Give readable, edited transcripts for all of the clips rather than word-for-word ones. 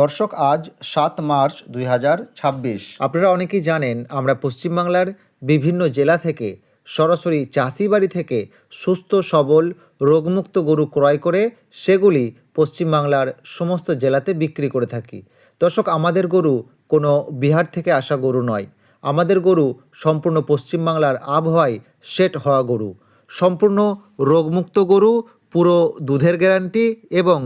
দর্শক, আজ ৭ মার্চ ২০২৬। আপনারা অনেকেই জানেন আমরা পশ্চিমবাংলার বিভিন্ন জেলা থেকে সরাসরি চাষি বাড়ি থেকে সুস্থ সবল রোগমুক্ত গরু ক্রয় করে সেগুলি পশ্চিমবাংলার সমস্ত জেলাতে বিক্রি করে থাকি। দর্শক, আমাদের গরু কোনো বিহার থেকে আসা গরু নয়। আমাদের গরু সম্পূর্ণ পশ্চিমবাংলার আবহাওয়ায় সেট হওয়া গরু, সম্পূর্ণ রোগমুক্ত গরু, পুরো দুধের গ্যারান্টি এবং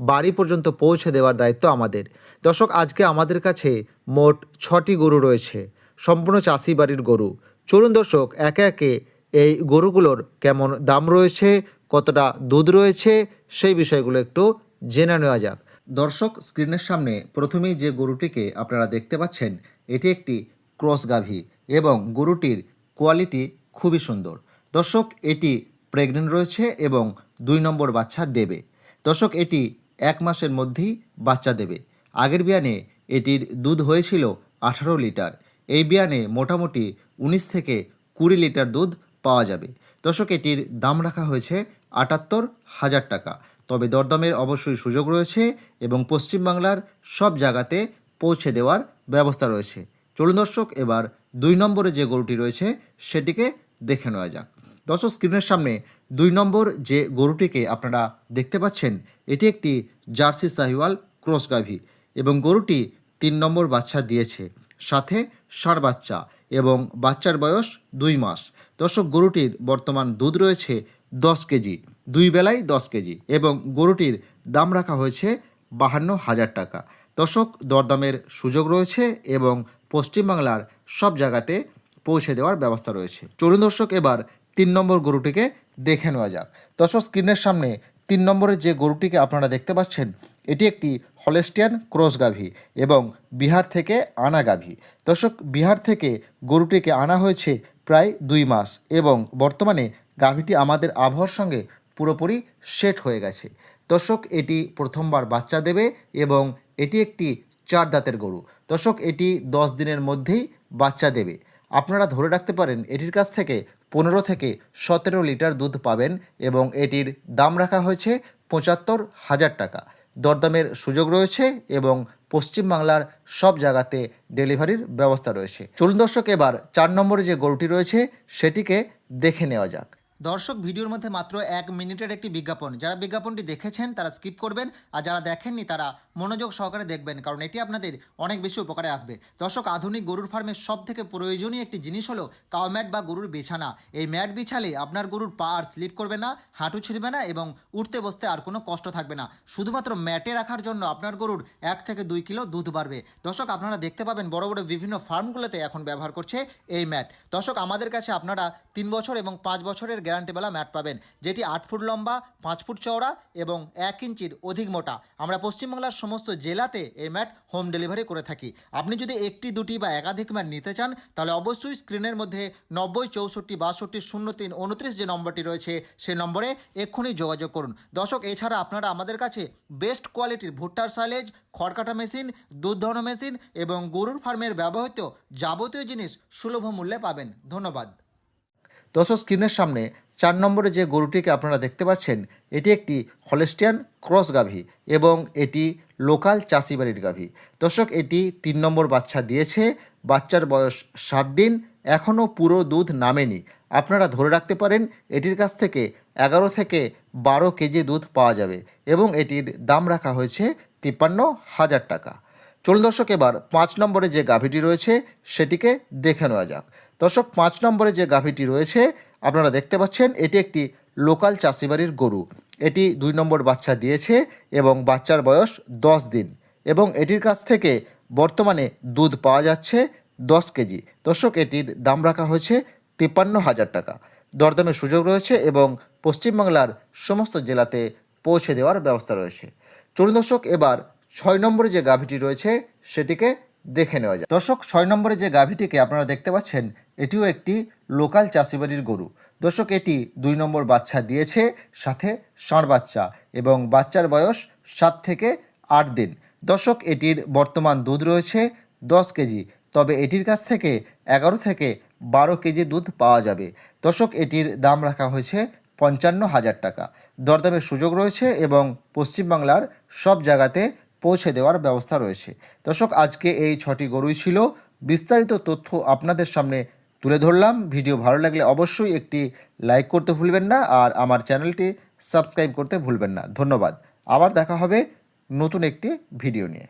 বাড়ি পর্যন্ত পৌঁছে দেওয়ার দায়িত্ব আমাদের। দর্শক, আজকে আমাদের কাছে মোট ৬টি গরু রয়েছে, সম্পূর্ণ চাষি বাড়ির গরু। চলুন দর্শক, একে একে এই গরুগুলোর কেমন দাম রয়েছে, কতটা দুধ রয়েছে, সেই বিষয়গুলো একটু জেনে নেওয়া যাক। দর্শক, স্ক্রিনের সামনে প্রথমেই যে গরুটিকে আপনারা দেখতে পাচ্ছেন, এটি একটি ক্রস গাভী এবং গরুটির কোয়ালিটি খুবই সুন্দর। দর্শক, এটি প্রেগনেন্ট রয়েছে এবং ২ নম্বর বাচ্চা দেবে। দর্শক, এটি ১ মাসের মধ্যেই বাচ্চা দেবে। আগের বিয়ানে এটির দুধ হয়েছিল ১৮ লিটার। এই বিয়ানে মোটামুটি ১৯ থেকে ২০ লিটার দুধ পাওয়া যাবে। দর্শক, এটির দাম রাখা হয়েছে ৭৮,০০০ টাকা। তবে দরদামের অবশ্যই সুযোগ রয়েছে এবং পশ্চিমবাংলার সব জায়গাতে পৌঁছে দেওয়ার ব্যবস্থা রয়েছে। চলুন দর্শক, এবার ২ নম্বরে যে গরুটি রয়েছে সেটিকে দেখে নেওয়া যাক। দর্শক, স্ক্রিনের সামনে ২ নম্বর যে গরুটিকে আপনারা দেখতে পাচ্ছেন, এটি একটি জার্সি শাহিওয়াল ক্রস গাভী এবং গরুটি ৩ নম্বর বাচ্চা দিয়েছে, সাথে ষাঁড় বাচ্চা এবং বাচ্চার বয়স ২ মাস। দর্শক, গরুটির বর্তমান দুধ রয়েছে ১০ কেজি, ২ বেলায় ১০ কেজি এবং গরুটির দাম রাখা হয়েছে ৫২,০০০ টাকা। দর্শক, দরদামের সুযোগ রয়েছে এবং পশ্চিমবাংলার সব জায়গাতে পৌঁছে দেওয়ার ব্যবস্থা রয়েছে। চলুন দর্শক, এবার ৩ নম্বর গরুটিকে দেখে নেওয়া যাক। দর্শক, স্ক্রিনের সামনে ৩ নম্বরের যে গরুটিকে আপনারা দেখতে পাচ্ছেন, এটি একটি হলস্টিয়ান ক্রস গাভী এবং বিহার থেকে আনা গাভী। দর্শক, বিহার থেকে গরুটিকে আনা হয়েছে প্রায় ২ মাস এবং বর্তমানে গাভীটি আমাদের আবহাওয়ার সঙ্গে পুরোপুরি সেট হয়ে গেছে। দর্শক, এটি প্রথমবার বাচ্চা দেবে এবং এটি একটি ৪ দাঁতের গরু। দর্শক, এটি ১০ দিনের মধ্যেই বাচ্চা দেবে। আপনারা ধরে রাখতে পারেন এটির কাছ থেকে ১৫ থেকে ১৭ লিটার দুধ পাবেন এবং এটির দাম রাখা হয়েছে ৭৫,০০০ টাকা। দরদামের সুযোগ রয়েছে এবং পশ্চিমবাংলার সব জায়গাতে ডেলিভারির ব্যবস্থা রয়েছে। চলুন দর্শক, এবার ৪ নম্বরে যে গরুটি রয়েছে সেটিকে দেখে নেওয়া যাক। দর্শক, ভিডিওর মধ্যে মাত্র ১ মিনিটের একটি বিজ্ঞাপন। যারা বিজ্ঞাপনটি দেখেছেন তারা স্কিপ করবেন, আর যারা দেখেননি তারা মনোযোগ সহকারে দেখবেন, কারণ এটি আপনাদের অনেক বেশি উপকারে আসবে। দর্শক, আধুনিক গরুর ফার্মের সব থেকে প্রয়োজনীয় একটি জিনিস হলো কাউ ম্যাট বা গরুর বিছানা। এই ম্যাট বিছালে আপনার গরুর পা আর স্লিপ করবে না, হাঁটু ছিঁড়বে না এবং উঠতে বসতে আর কোনো কষ্ট থাকবে না। শুধুমাত্র ম্যাটে রাখার জন্য আপনার গরুর ১ থেকে ২ কিলো দুধ বাড়বে। দর্শক, আপনারা দেখতে পাবেন বড় বড় বিভিন্ন ফার্মগুলোতে এখন ব্যবহার করছে এই ম্যাট। দর্শক, আমাদের কাছে আপনারা ৩ বছর এবং ৫ বছরের গ্যারান্টিওয়ালা ম্যাট পাবেন, যেটি ৮ ফুট লম্বা, ৫ ফুট চওড়া এবং ১ ইঞ্চির অধিক মোটা। আমরা পশ্চিমবাংলার সমস্ত জেলাতে এই ম্যাট হোম ডেলিভারি করে থাকি। আপনি যদি একটি, দুটি বা একাধিক ম্যাট নিতে চান তাহলে অবশ্যই স্ক্রিনের মধ্যে ৯০ ৬৪ ৬২ ০৩ ২৯ যে নম্বরটি রয়েছে সেই নম্বরে এক্ষুনি যোগাযোগ করুন। দর্শক, এছাড়া আপনারা আমাদের কাছে বেস্ট কোয়ালিটির ভুট্টার সাইলেজ, খড়কাটা মেশিন, দুধ দহন মেশিন এবং গরুর ফার্মের ব্যবহৃত যাবতীয় জিনিস সুলভ মূল্যে পাবেন। ধন্যবাদ। দর্শক, স্ক্রিনের সামনে ৪ নম্বরে যে গরুটিকে আপনারা দেখতে পাচ্ছেন, এটি একটি হলস্টিয়ান ক্রস গাভী এবং এটি লোকাল চাষি বাড়ির গাভী। দর্শক, এটি ৩ নম্বর বাচ্চা দিয়েছে, বাচ্চার বয়স ৭ দিন, এখনও পুরো দুধ নামেনি। আপনারা ধরে রাখতে পারেন এটির কাছ থেকে ১১ থেকে ১২ কেজি দুধ পাওয়া যাবে এবং এটির দাম রাখা হয়েছে ৫৩,০০০ টাকা। চলুন দর্শক, এবার ৫ নম্বরে যে গাভীটি রয়েছে সেটিকে দেখে নেওয়া যাক। দর্শক, ৫ নম্বরে যে গাভীটি রয়েছে আপনারা দেখতে পাচ্ছেন, এটি একটি লোকাল চাষি বাড়ির গরু। এটি ২ নম্বর বাচ্চা দিয়েছে এবং বাচ্চার বয়স ১০ দিন এবং এটির কাছ থেকে বর্তমানে দুধ পাওয়া যাচ্ছে ১০ কেজি। দর্শক, এটির দাম রাখা হয়েছে ৫৩,০০০ টাকা। দরদামের সুযোগ রয়েছে এবং পশ্চিমবাংলার সমস্ত জেলাতে পৌঁছে দেওয়ার ব্যবস্থা রয়েছে। চলুন দর্শক, এবার ৬ নম্বরে যে গাভীটি রয়েছে সেটিকে দেখে নেওয়া যায়। দর্শক, ৬ নম্বরে যে গাভীটিকে আপনারা দেখতে পাচ্ছেন, এটিও একটি লোকাল চাষিবাড়ির গরু। দর্শক, এটি ২ নম্বর বাচ্চা দিয়েছে, সাথে ষাঁড় বাচ্চা এবং বাচ্চার বয়স ৭ থেকে ৮ দিন। দর্শক, এটির বর্তমান দুধ রয়েছে ১০ কেজি, তবে এটির কাছ থেকে ১১ থেকে ১২ কেজি দুধ পাওয়া যাবে। দর্শক, এটির দাম রাখা হয়েছে ৫৫,০০০ টাকা। দরদামের সুযোগ রয়েছে এবং পশ্চিমবাংলার সব জায়গাতে পৌঁছে দেওয়ার ব্যবস্থা রয়েছে। দর্শক, আজকে এই 6টি গরুই ছিল। বিস্তারিত তথ্য আপনাদের সামনে তুলে ধরলাম। ভিডিও ভালো লাগলে অবশ্যই একটি লাইক করতে ভুলবেন না, আর আমার চ্যানেলটি সাবস্ক্রাইব করতে ভুলবেন না। ধন্যবাদ। আবার দেখা হবে নতুন একটি ভিডিও নিয়ে।